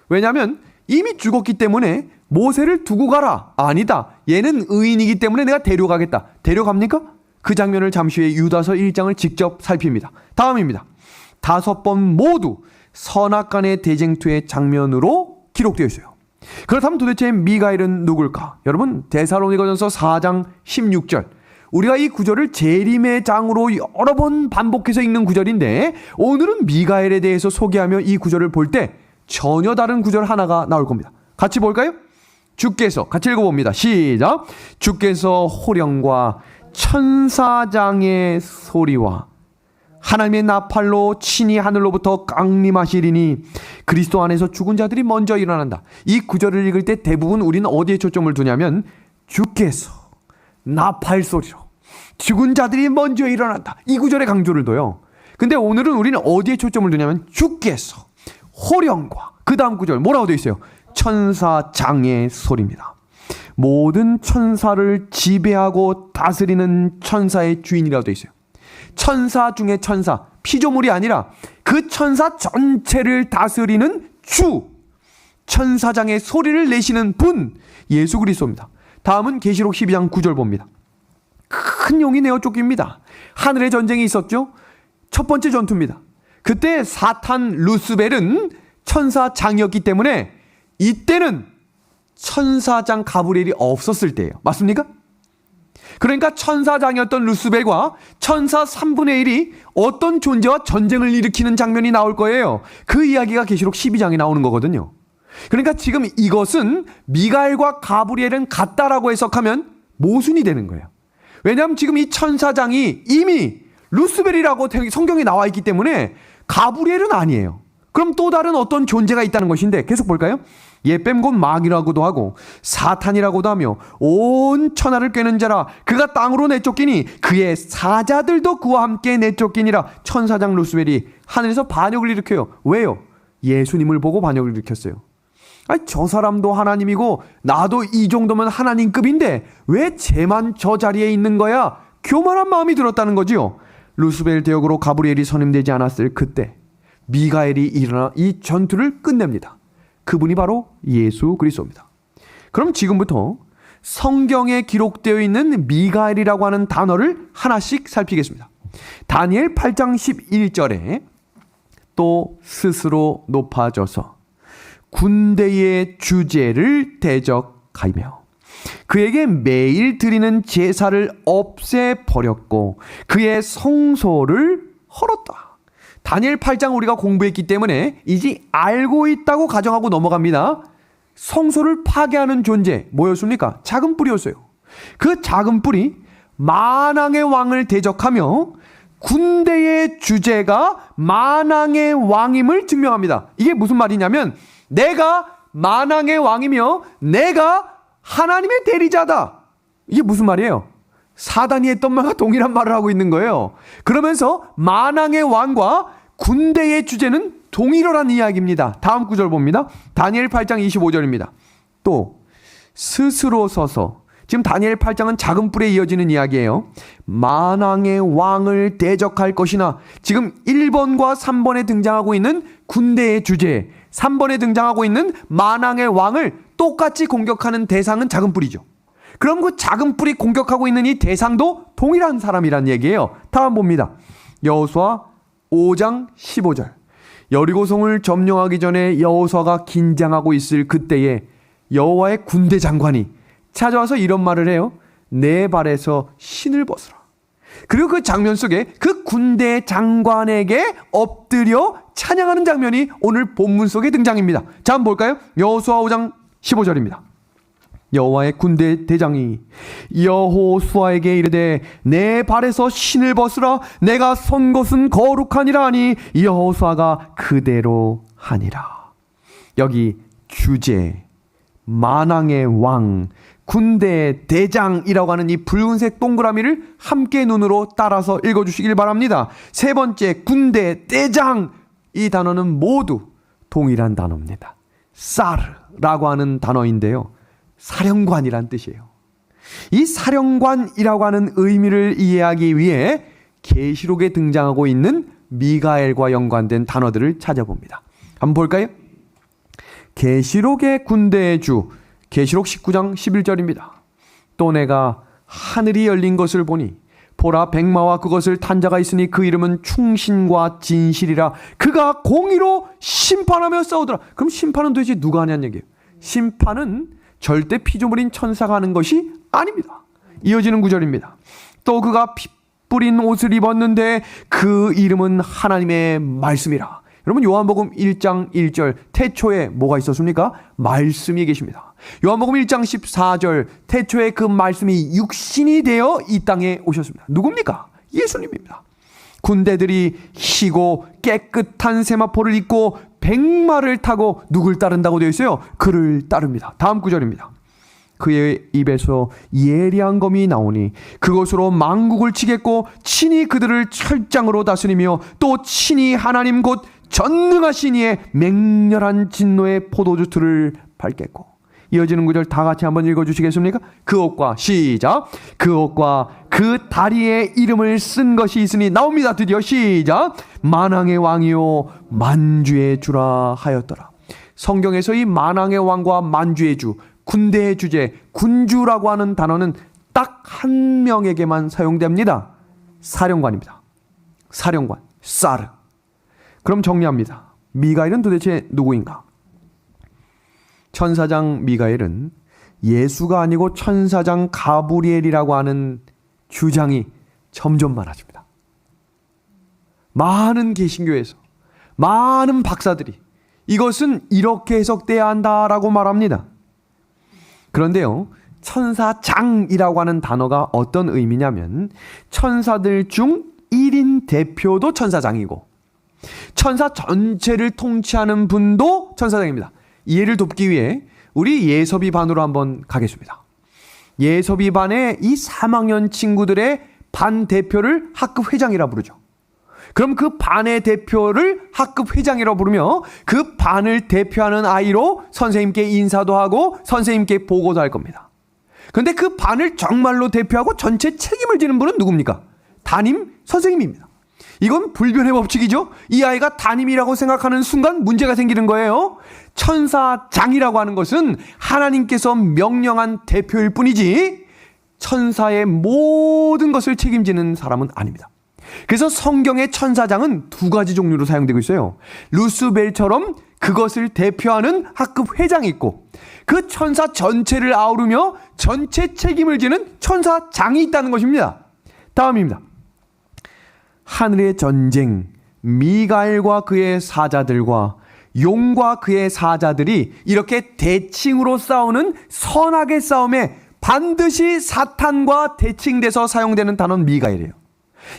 왜냐하면 이미 죽었기 때문에 모세를 두고 가라. 아니다. 얘는 의인이기 때문에 내가 데려가겠다. 데려갑니까? 그 장면을 잠시 후에 유다서 1장을 직접 살핍니다. 다음입니다. 5번 모두 선악간의 대쟁투의 장면으로 기록되어 있어요. 그렇다면 도대체 미가엘은 누굴까? 여러분, 데살로니가전서 4장 16절. 우리가 이 구절을 재림의 장으로 여러 번 반복해서 읽는 구절인데 오늘은 미가엘에 대해서 소개하며 이 구절을 볼 때 전혀 다른 구절 하나가 나올 겁니다. 같이 볼까요? 주께서, 같이 읽어봅니다. 시작. 주께서 호령과 천사장의 소리와 하나님의 나팔로 친히 하늘로부터 강림하시리니 그리스도 안에서 죽은 자들이 먼저 일어난다. 이 구절을 읽을 때 대부분 우리는 어디에 초점을 두냐면 주께서 나팔 소리로 죽은 자들이 먼저 일어난다. 이 구절에 강조를 둬요. 근데 오늘은 우리는 어디에 초점을 두냐면 주께서 호령과 그 다음 구절 뭐라고 되어 있어요? 천사장의 소리입니다. 모든 천사를 지배하고 다스리는 천사의 주인이라고 되어 있어요. 천사 중에 천사, 피조물이 아니라 그 천사 전체를 다스리는 주, 천사장의 소리를 내시는 분, 예수 그리스도입니다. 다음은 계시록 12장 9절 봅니다. 큰 용이 내어 쫓깁니다. 하늘의 전쟁이 있었죠. 첫 번째 전투입니다. 그때 사탄 루스벨은 천사장이었기 때문에 이때는 천사장 가브리엘이 없었을 때예요. 맞습니까? 그러니까 천사장이었던 루스벨과 천사 3분의 1이 어떤 존재와 전쟁을 일으키는 장면이 나올 거예요. 그 이야기가 계시록 12장에 나오는 거거든요. 그러니까 지금 이것은 미가엘과 가브리엘은 같다라고 해석하면 모순이 되는 거예요. 왜냐하면 지금 이 천사장이 이미 루스벨이라고 성경에 나와 있기 때문에 가브리엘은 아니에요. 그럼 또 다른 어떤 존재가 있다는 것인데 계속 볼까요? 예뱀 곧 마귀라고도 하고 사탄이라고도 하며 온 천하를 꿰는 자라 그가 땅으로 내쫓기니 그의 사자들도 그와 함께 내쫓기니라. 천사장 루스벨이 하늘에서 반역을 일으켜요. 왜요? 예수님을 보고 반역을 일으켰어요. 아니, 저 사람도 하나님이고 나도 이 정도면 하나님급인데 왜 쟤만 저 자리에 있는 거야? 교만한 마음이 들었다는 거지요. 루스벨 대역으로 가브리엘이 선임되지 않았을 그때 미가엘이 일어나 이 전투를 끝냅니다. 그분이 바로 예수 그리스도입니다. 그럼 지금부터 성경에 기록되어 있는 미가엘이라고 하는 단어를 하나씩 살피겠습니다. 다니엘 8장 11절에 또 스스로 높아져서 군대의 주제를 대적하며 그에게 매일 드리는 제사를 없애버렸고 그의 성소를 헐었다. 다니엘 8장 우리가 공부했기 때문에 이제 알고 있다고 가정하고 넘어갑니다. 성소를 파괴하는 존재 뭐였습니까? 작은 뿔이었어요. 그 작은 뿔이 만왕의 왕을 대적하며 군대의 주제가 만왕의 왕임을 증명합니다. 이게 무슨 말이냐면 내가 만왕의 왕이며 내가 하나님의 대리자다. 이게 무슨 말이에요? 사단이 했던 말과 동일한 말을 하고 있는 거예요. 그러면서 만왕의 왕과 군대의 주제는 동일하라는 이야기입니다. 다음 구절 봅니다. 다니엘 8장 25절입니다. 또 스스로 서서, 지금 다니엘 8장은 작은 뿔에 이어지는 이야기예요. 만왕의 왕을 대적할 것이나, 지금 1번과 3번에 등장하고 있는 군대의 주제, 3번에 등장하고 있는 만왕의 왕을 똑같이 공격하는 대상은 작은 뿔이죠. 그럼 그 작은 뿔이 공격하고 있는 이 대상도 동일한 사람이란 얘기예요. 다음 봅니다. 여호수아 5장 15절. 여리고성을 점령하기 전에 여호수아가 긴장하고 있을 그때에 여호와의 군대 장관이 찾아와서 이런 말을 해요. 내 발에서 신을 벗으라. 그리고 그 장면 속에 그 군대 장관에게 엎드려 찬양하는 장면이 오늘 본문 속에 등장입니다. 자, 한번 볼까요? 여호수아 5장 15절입니다. 여호와의 군대 대장이 여호수아에게 이르되 내 발에서 신을 벗으라. 내가 선 곳은 거룩하니라 하니 여호수아가 그대로 하니라. 여기 주제, 만왕의 왕, 군대 대장이라고 하는 이 붉은색 동그라미를 함께 눈으로 따라서 읽어주시길 바랍니다. 세 번째, 군대 대장. 이 단어는 모두 동일한 단어입니다. 사르라고 하는 단어인데요, 사령관이란 뜻이에요. 이 사령관이라고 하는 의미를 이해하기 위해 계시록에 등장하고 있는 미가엘과 연관된 단어들을 찾아봅니다. 한번 볼까요? 계시록의 군대의 주, 계시록 19장 11절입니다. 또 내가 하늘이 열린 것을 보니 보라, 백마와 그것을 탄 자가 있으니 그 이름은 충신과 진실이라. 그가 공의로 심판하며 싸우더라. 그럼 심판은 도대체 누가 하냐는 얘기예요. 심판은 절대 피조물인 천사가 하는 것이 아닙니다. 이어지는 구절입니다. 또 그가 피 뿌린 옷을 입었는데 그 이름은 하나님의 말씀이라. 여러분, 요한복음 1장 1절 태초에 뭐가 있었습니까? 말씀이 계십니다. 요한복음 1장 14절 태초에 그 말씀이 육신이 되어 이 땅에 오셨습니다. 누굽니까? 예수님입니다. 군대들이 희고 깨끗한 세마포를 입고 백마를 타고 누굴 따른다고 되어 있어요? 그를 따릅니다. 다음 구절입니다. 그의 입에서 예리한 검이 나오니 그것으로 만국을 치겠고 친히 그들을 철장으로 다스리며 또 친히 하나님 곧 전능하신 이의 맹렬한 진노의 포도주틀을 밟겠고. 이어지는 구절 다 같이 한번 읽어주시겠습니까? 그 옷과, 시작, 그 옷과 그 다리에 이름을 쓴 것이 있으니, 나옵니다. 드디어 시작, 만왕의 왕이요 만주의 주라 하였더라. 성경에서 이 만왕의 왕과 만주의 주, 군대의 주제, 군주라고 하는 단어는 딱 한 명에게만 사용됩니다. 사령관입니다. 사령관, 사르. 그럼 정리합니다. 미가엘은 도대체 누구인가? 천사장 미가엘은 예수가 아니고 천사장 가브리엘이라고 하는 주장이 점점 많아집니다. 많은 개신교에서 많은 박사들이 이것은 이렇게 해석돼야 한다라고 말합니다. 그런데요, 천사장이라고 하는 단어가 어떤 의미냐면 천사들 중 1인 대표도 천사장이고 천사 전체를 통치하는 분도 천사장입니다. 이해를 돕기 위해 우리 예섭이 반으로 한번 가겠습니다. 예섭이 반의 이 3학년 친구들의 반 대표를 학급 회장이라 부르죠. 그럼 그 반의 대표를 학급 회장이라고 부르며 그 반을 대표하는 아이로 선생님께 인사도 하고 선생님께 보고도 할 겁니다. 그런데 그 반을 정말로 대표하고 전체 책임을 지는 분은 누굽니까? 담임 선생님입니다. 이건 불변의 법칙이죠. 이 아이가 담임이라고 생각하는 순간 문제가 생기는 거예요. 천사장이라고 하는 것은 하나님께서 명령한 대표일 뿐이지 천사의 모든 것을 책임지는 사람은 아닙니다. 그래서 성경의 천사장은 두 가지 종류로 사용되고 있어요. 루스벨처럼 그것을 대표하는 학급 회장이 있고, 그 천사 전체를 아우르며 전체 책임을 지는 천사장이 있다는 것입니다. 다음입니다. 하늘의 전쟁, 미가엘과 그의 사자들과 용과 그의 사자들이 이렇게 대칭으로 싸우는 선악의 싸움에 반드시 사탄과 대칭돼서 사용되는 단어는 미가엘이에요.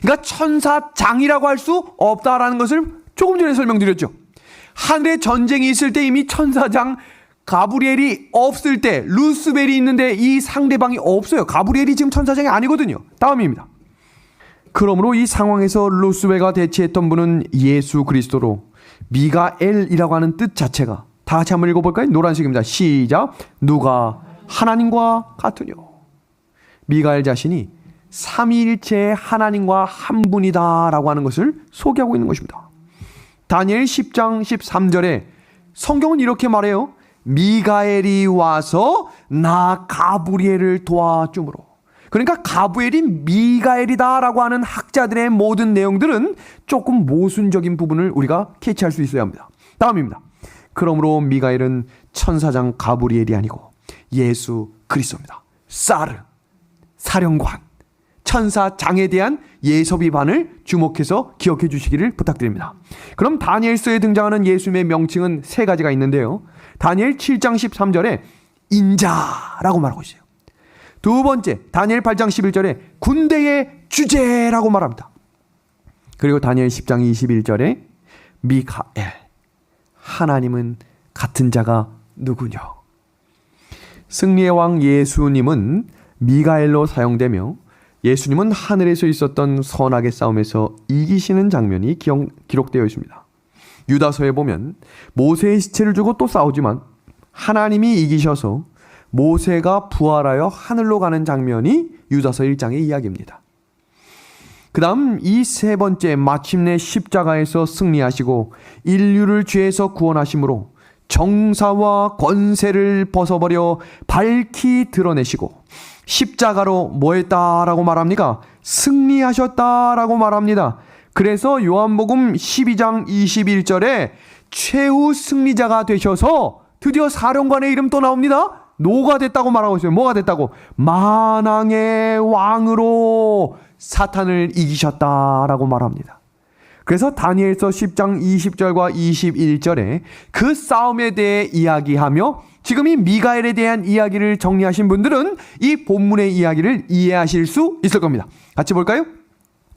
그러니까 천사장이라고 할 수 없다라는 것을 조금 전에 설명드렸죠. 하늘의 전쟁이 있을 때 이미 천사장 가브리엘이 없을 때, 루스벨이 있는데 이 상대방이 없어요. 가브리엘이 지금 천사장이 아니거든요. 다음입니다. 그러므로 이 상황에서 루스벨과 대치했던 분은 예수 그리스도로, 미가엘이라고 하는 뜻 자체가, 다 같이 한번 읽어볼까요? 노란색입니다. 시작. 누가 하나님과 같으뇨. 미가엘 자신이 삼위일체의 하나님과 한 분이다 라고 하는 것을 소개하고 있는 것입니다. 다니엘 10장 13절에 성경은 이렇게 말해요. 미가엘이 와서 나 가브리엘을 도와주므로. 그러니까 가브리엘이 미가엘이다 라고 하는 학자들의 모든 내용들은 조금 모순적인 부분을 우리가 캐치할 수 있어야 합니다. 다음입니다. 그러므로 미가엘은 천사장 가브리엘이 아니고 예수 그리스도입니다. 사르, 사령관, 천사장에 대한 예서비반을 주목해서 기억해 주시기를 부탁드립니다. 그럼 다니엘서에 등장하는 예수님의 명칭은 세 가지가 있는데요. 다니엘 7장 13절에 인자라고 말하고 있어요. 두 번째, 다니엘 8장 11절에 군대의 주제라고 말합니다. 그리고 다니엘 10장 21절에 미카엘, 하나님은 같은 자가 누구냐. 승리의 왕 예수님은 미가엘로 사용되며, 예수님은 하늘에서 있었던 선악의 싸움에서 이기시는 장면이 기록되어 있습니다. 유다서에 보면 모세의 시체를 주고 또 싸우지만 하나님이 이기셔서 모세가 부활하여 하늘로 가는 장면이 유다서 1장의 이야기입니다. 그 다음 이 세 번째, 마침내 십자가에서 승리하시고 인류를 죄에서 구원하심으로 정사와 권세를 벗어버려 밝히 드러내시고 십자가로 뭐 했다라고 말합니까? 승리하셨다라고 말합니다. 그래서 요한복음 12장 21절에 최후 승리자가 되셔서 드디어 사령관의 이름 또 나옵니다. 노가 됐다고 말하고 있어요. 뭐가 됐다고? 만왕의 왕으로 사탄을 이기셨다라고 말합니다. 그래서 다니엘서 10장 20절과 21절에 그 싸움에 대해 이야기하며 지금 이 미가엘에 대한 이야기를 정리하신 분들은 이 본문의 이야기를 이해하실 수 있을 겁니다. 같이 볼까요?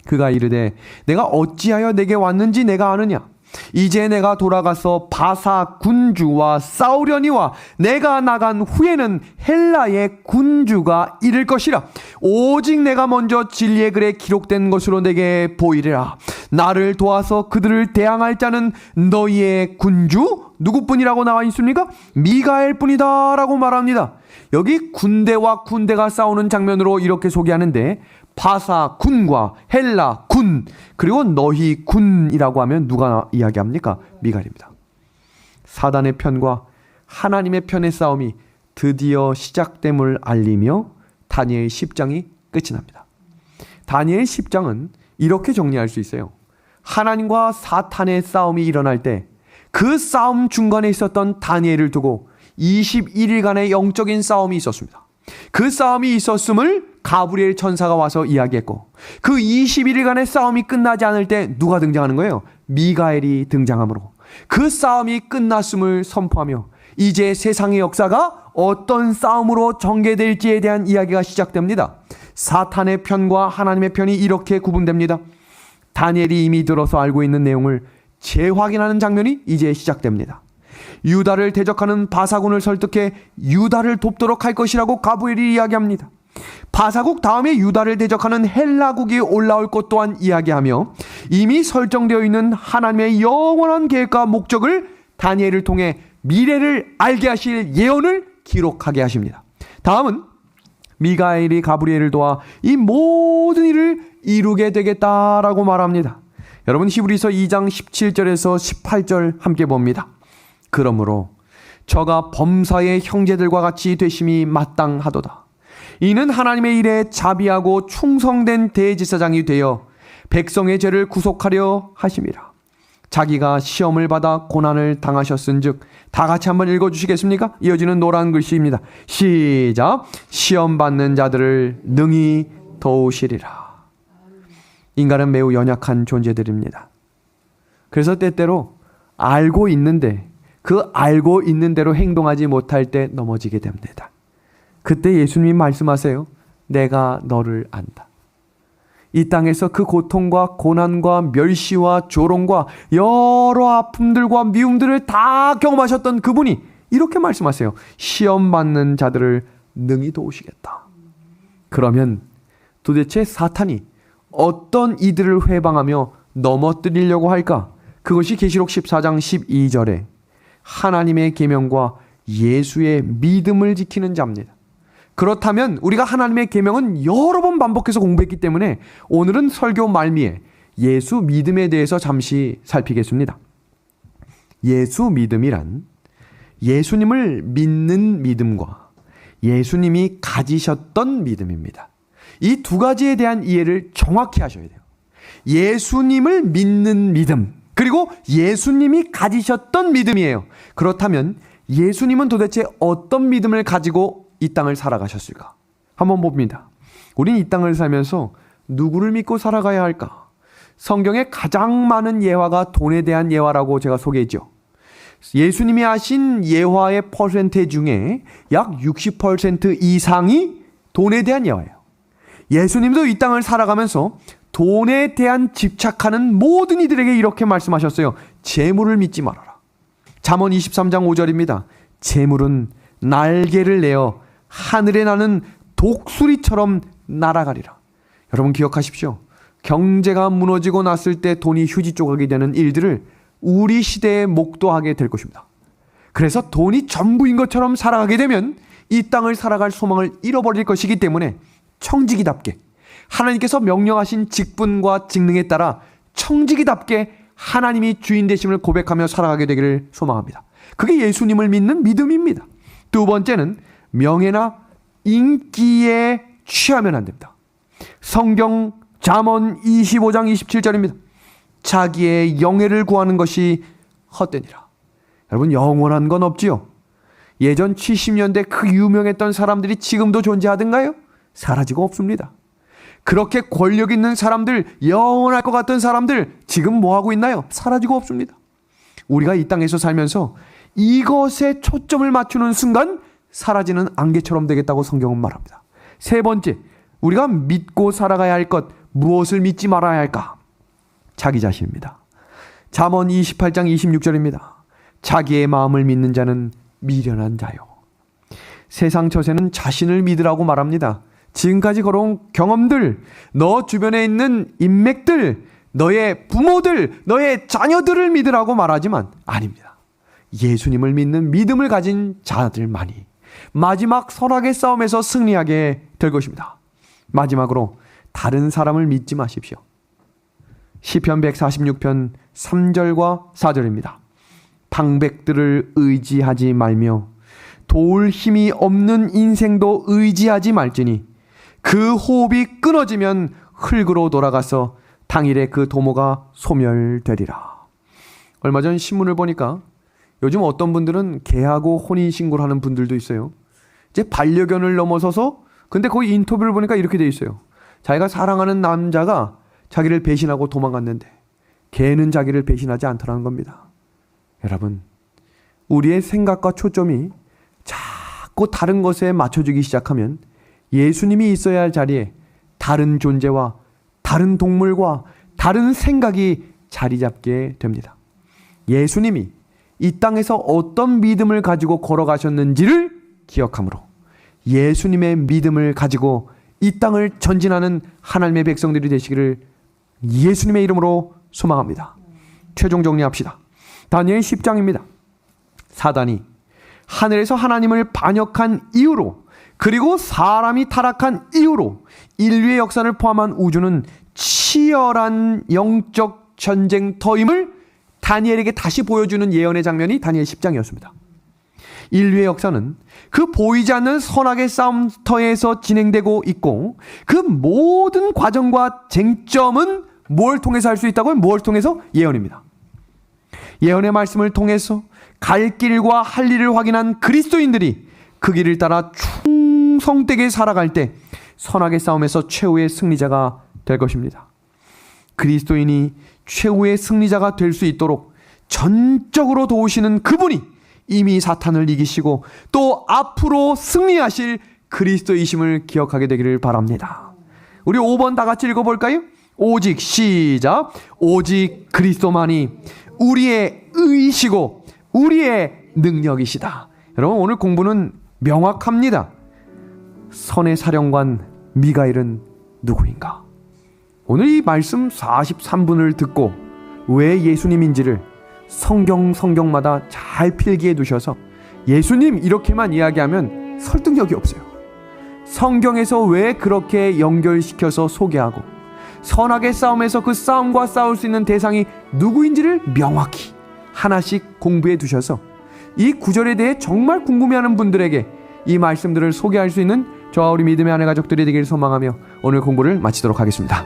그가 이르되 내가 어찌하여 내게 왔는지 내가 아느냐. 이제 내가 돌아가서 바사 군주와 싸우려니와 내가 나간 후에는 헬라의 군주가 이를 것이라. 오직 내가 먼저 진리의 글에 기록된 것으로 내게 보이리라. 나를 도와서 그들을 대항할 자는 너희의 군주 누구뿐이라고 나와 있습니까? 미가엘뿐이다 라고 말합니다. 여기 군대와 군대가 싸우는 장면으로 이렇게 소개하는데, 바사 군과 헬라 군, 그리고 너희 군이라고 하면 누가 이야기합니까? 미가엘입니다. 사단의 편과 하나님의 편의 싸움이 드디어 시작됨을 알리며 다니엘 10장이 끝이 납니다. 다니엘 10장은 이렇게 정리할 수 있어요. 하나님과 사탄의 싸움이 일어날 때 그 싸움 중간에 있었던 다니엘을 두고 21일간의 영적인 싸움이 있었습니다. 그 싸움이 있었음을 가브리엘 천사가 와서 이야기했고, 그 21일간의 싸움이 끝나지 않을 때 누가 등장하는 거예요? 미가엘이 등장하므로 그 싸움이 끝났음을 선포하며 이제 세상의 역사가 어떤 싸움으로 전개될지에 대한 이야기가 시작됩니다. 사탄의 편과 하나님의 편이 이렇게 구분됩니다. 다니엘이 이미 들어서 알고 있는 내용을 재확인하는 장면이 이제 시작됩니다. 유다를 대적하는 바사군을 설득해 유다를 돕도록 할 것이라고 가브리엘이 이야기합니다. 바사국 다음에 유다를 대적하는 헬라국이 올라올 것 또한 이야기하며 이미 설정되어 있는 하나님의 영원한 계획과 목적을 다니엘을 통해 미래를 알게 하실 예언을 기록하게 하십니다. 다음은 미가엘이 가브리엘을 도와 이 모든 일을 이루게 되겠다라고 말합니다. 여러분, 히브리서 2장 17절에서 18절 함께 봅니다. 그러므로 저가 범사의 형제들과 같이 되심이 마땅하도다. 이는 하나님의 일에 자비하고 충성된 대제사장이 되어 백성의 죄를 구속하려 하심이라. 자기가 시험을 받아 고난을 당하셨은즉. 다 같이 한번 읽어주시겠습니까? 이어지는 노란 글씨입니다. 시작. 시험 받는 자들을 능히 도우시리라. 인간은 매우 연약한 존재들입니다. 그래서 때때로 알고 있는데 그 알고 있는 대로 행동하지 못할 때 넘어지게 됩니다. 그때 예수님이 말씀하세요. 내가 너를 안다. 이 땅에서 그 고통과 고난과 멸시와 조롱과 여러 아픔들과 미움들을 다 경험하셨던 그분이 이렇게 말씀하세요. 시험 받는 자들을 능히 도우시겠다. 그러면 도대체 사탄이 어떤 이들을 회방하며 넘어뜨리려고 할까? 그것이 계시록 14장 12절에 하나님의 계명과 예수의 믿음을 지키는 자입니다. 그렇다면 우리가 하나님의 계명은 여러 번 반복해서 공부했기 때문에 오늘은 설교 말미에 예수 믿음에 대해서 잠시 살피겠습니다. 예수 믿음이란 예수님을 믿는 믿음과 예수님이 가지셨던 믿음입니다. 이 두 가지에 대한 이해를 정확히 하셔야 돼요. 예수님을 믿는 믿음, 그리고 예수님이 가지셨던 믿음이에요. 그렇다면 예수님은 도대체 어떤 믿음을 가지고 이 땅을 살아가셨을까? 한번 봅니다. 우린 이 땅을 살면서 누구를 믿고 살아가야 할까? 성경에 가장 많은 예화가 돈에 대한 예화라고 제가 소개했죠. 예수님이 하신 예화의 퍼센트 중에 약 60% 이상이 돈에 대한 예화예요. 예수님도 이 땅을 살아가면서 돈에 대한 집착하는 모든 이들에게 이렇게 말씀하셨어요. 재물을 믿지 말아라. 잠언 23장 5절입니다. 재물은 날개를 내어 하늘에 나는 독수리처럼 날아가리라. 여러분 기억하십시오. 경제가 무너지고 났을 때 돈이 휴지 조각이 되는 일들을 우리 시대에 목도하게 될 것입니다. 그래서 돈이 전부인 것처럼 살아가게 되면 이 땅을 살아갈 소망을 잃어버릴 것이기 때문에 청지기답게 하나님께서 명령하신 직분과 직능에 따라 청지기답게 하나님이 주인 되심을 고백하며 살아가게 되기를 소망합니다. 그게 예수님을 믿는 믿음입니다. 두 번째는 명예나 인기에 취하면 안 됩니다. 성경 잠언 25장 27절입니다. 자기의 영예를 구하는 것이 헛되니라. 여러분 영원한 건 없지요. 예전 70년대 그 유명했던 사람들이 지금도 존재하던가요? 사라지고 없습니다. 그렇게 권력 있는 사람들, 영원할 것 같던 사람들 지금 뭐하고 있나요? 사라지고 없습니다. 우리가 이 땅에서 살면서 이것에 초점을 맞추는 순간 사라지는 안개처럼 되겠다고 성경은 말합니다. 세 번째, 우리가 믿고 살아가야 할 것, 무엇을 믿지 말아야 할까? 자기 자신입니다. 잠언 28장 26절입니다. 자기의 마음을 믿는 자는 미련한 자요. 세상 처세는 자신을 믿으라고 말합니다. 지금까지 걸어온 경험들, 너 주변에 있는 인맥들, 너의 부모들, 너의 자녀들을 믿으라고 말하지만 아닙니다. 예수님을 믿는 믿음을 가진 자들만이 마지막 설악의 싸움에서 승리하게 될 것입니다. 마지막으로 다른 사람을 믿지 마십시오. 시편 146편 3절과 4절입니다. 방백들을 의지하지 말며 도울 힘이 없는 인생도 의지하지 말지니 그 호흡이 끊어지면 흙으로 돌아가서 당일에 그 도모가 소멸되리라. 얼마 전 신문을 보니까 요즘 어떤 분들은 개하고 혼인신고를 하는 분들도 있어요. 이제 반려견을 넘어서서 근데 거기 인터뷰를 보니까 이렇게 돼 있어요. 자기가 사랑하는 남자가 자기를 배신하고 도망갔는데 개는 자기를 배신하지 않더라는 겁니다. 여러분, 우리의 생각과 초점이 자꾸 다른 것에 맞춰주기 시작하면 예수님이 있어야 할 자리에 다른 존재와 다른 동물과 다른 생각이 자리 잡게 됩니다. 예수님이 이 땅에서 어떤 믿음을 가지고 걸어가셨는지를 기억함으로 예수님의 믿음을 가지고 이 땅을 전진하는 하나님의 백성들이 되시기를 예수님의 이름으로 소망합니다. 최종 정리합시다. 다니엘 10장입니다. 사단이 하늘에서 하나님을 반역한 이후로 그리고 사람이 타락한 이후로 인류의 역사를 포함한 우주는 치열한 영적 전쟁터임을 다니엘에게 다시 보여주는 예언의 장면이 다니엘 10장이었습니다. 인류의 역사는 그 보이지 않는 선악의 싸움터에서 진행되고 있고 그 모든 과정과 쟁점은 뭘 통해서 할 수 있다고요? 뭘 통해서? 예언입니다. 예언의 말씀을 통해서 갈 길과 할 일을 확인한 그리스도인들이 그 길을 따라 충성되게 살아갈 때 선악의 싸움에서 최후의 승리자가 될 것입니다. 그리스도인이 최후의 승리자가 될 수 있도록 전적으로 도우시는 그분이 이미 사탄을 이기시고 또 앞으로 승리하실 그리스도이심을 기억하게 되기를 바랍니다. 우리 5번 다 같이 읽어볼까요? 오직 시작. 오직 그리스도만이 우리의 의이시고 우리의 능력이시다. 여러분, 오늘 공부는 명확합니다. 선의 사령관 미가엘은 누구인가? 오늘 이 말씀 43분을 듣고 왜 예수님인지를 성경마다 잘 필기해 두셔서 예수님 이렇게만 이야기하면 설득력이 없어요. 성경에서 왜 그렇게 연결시켜서 소개하고 선악의 싸움에서 그 싸움과 싸울 수 있는 대상이 누구인지를 명확히 하나씩 공부해 두셔서 이 구절에 대해 정말 궁금해하는 분들에게 이 말씀들을 소개할 수 있는 저와 우리 믿음의 아내 가족들이 되기를 소망하며 오늘 공부를 마치도록 하겠습니다.